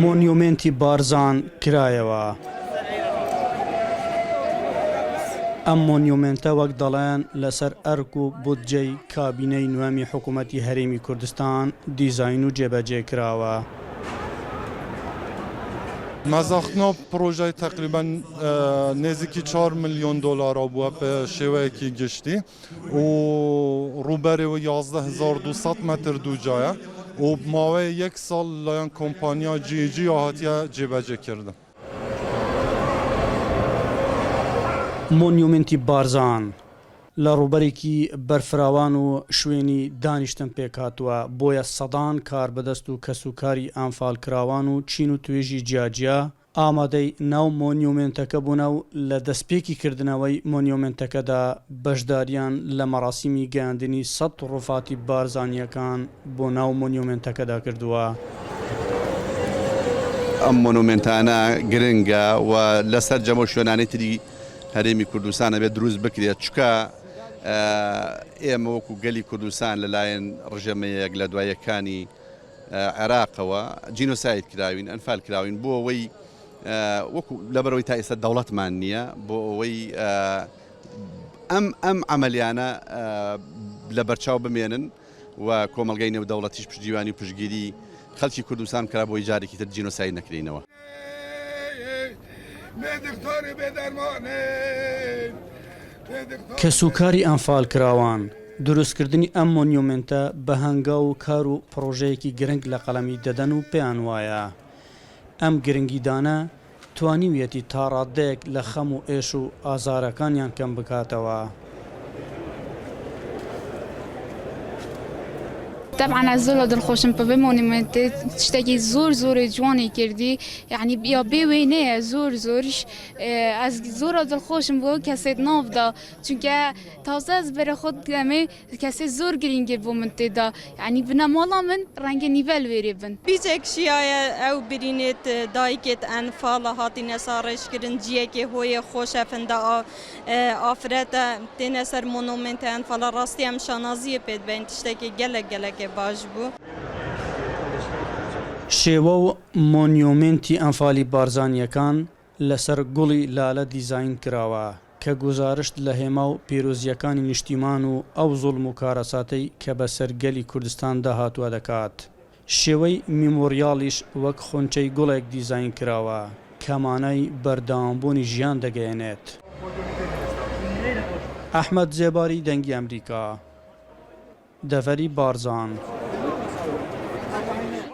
مۆنیومنتی بارزان کرایەوە. ئەم مۆنیومنتە وەک دەڵێن لەسەر ئەرک و بودجەی کابینەی نوێمی حکوومەتی هەرێمی کوردستان دیزاین و جێبەجێ کراوە. مەزاخنا پرۆژەی تقریبا نزیکی 4 میلیۆن دلار بووە بە شێوەیەکی گشتی و ڕووبەرەوە 11200 متر دووجایە و ماوەی 1 ساڵ لایەن کۆمپانیا جیجی هاتیە جێبەجێکردن. مۆنیومنتی بارزان لە ڕووبەرێکی بەرفراوان و شوێنی دانیشتن پێکاتووە بۆیە سەدان کار بەدەست و کەسوکاری ئەنفالکراوان و چین و توێژی جیاجیا ئامادەی ناو مۆنیومنتەکە بوونە و لە دەستپێکی کردنەوەی مۆنیومنتەکەدا بەشداریان لە مەراسیمی گەیاندنی 100 ڕووفاتی بارزانیەکان بۆ ناو مۆنیومنتەکەدا کردووە. ئەم مۆنومنتانە گرنگە و لەسەر جەمە شوێنانەی تری هەرێمی کوردستانە بێت دروست بکرێت چکە ئێمە وەکو گەلی کوردستان لەلایەن ڕژەمەیەک لە دوایەکانی عێراقەوە جینۆساید کراوین ئەنفال کراوین بۆ ئەوەی وەکو لەبەرەوەی تا ئێستا دەوڵەتمان نییە بۆ ئەوەی ئەم عملیانە لە بەرچاو بمێنن و کۆمەلگەی نێودەوڵەتیش پشتیوانی و پشتگیری خەڵکی کوردستان کرا بۆی جارێکی تر جینۆساید نەکرێنەوە. کەسوکاری ئەنفالکراوان دروستکردنی ئەم مۆنیومنتە بە هەنگا و کار و پرۆژەیەکی گرنگ لە قەڵەمی دەدەن و پێیان وایە ئەم گرنگیدانە توانیویەتی تا ڕادەیەک لە خەم و ئێش و ئازارەکانیان کەم بکاتەوە. طبعا از زۆر دڵخۆشم بە مۆنیومنتێ شتێکی زۆر زۆری جوانی کردی یعنی یا بێوێنەیە زۆر زۆرش ئەس زۆرە دڵخۆشم بۆ کەسێت ناودا چونکە تازە ez بەرە خۆت دەمێ کەسێ زۆر گرنگی بۆ من تێدا یعنی بنەماڵا من ڕەنگە نیڤەل وێرێ بن. بیجێک شیایە ئەو برینێت دایکێت ئەنفاڵە هاتینە ساڕێژکردن جیەکێ هۆیە خۆشە فندا ئافرەتە تێنە سەر مۆنومنتە ئەنفاڵە ڕاستی ئەم شانازیە پێت بین تشتێکی گەلێک باش بوو. شێوە و مۆنیومنتی ئەنفالی بارزانیەکان لەسەر گوڵی لالە دیزاین کراوە کە گوزارشت لە هێما و پیرۆزیەکانی نیشتیمان و ئەو زوڵم و کارەساتەی کە بە سەرگەلی کوردستان داهاتووە دەکات. شێوەی میمۆریالیش وەک خۆنچەی گوڵێک دیزاین کراوە کە مانای بەردەوامبوونی ژیان دەگەیەنێت. ئەحمەد زێباری دەنگی ئەمریکا دەڤەری بارزان.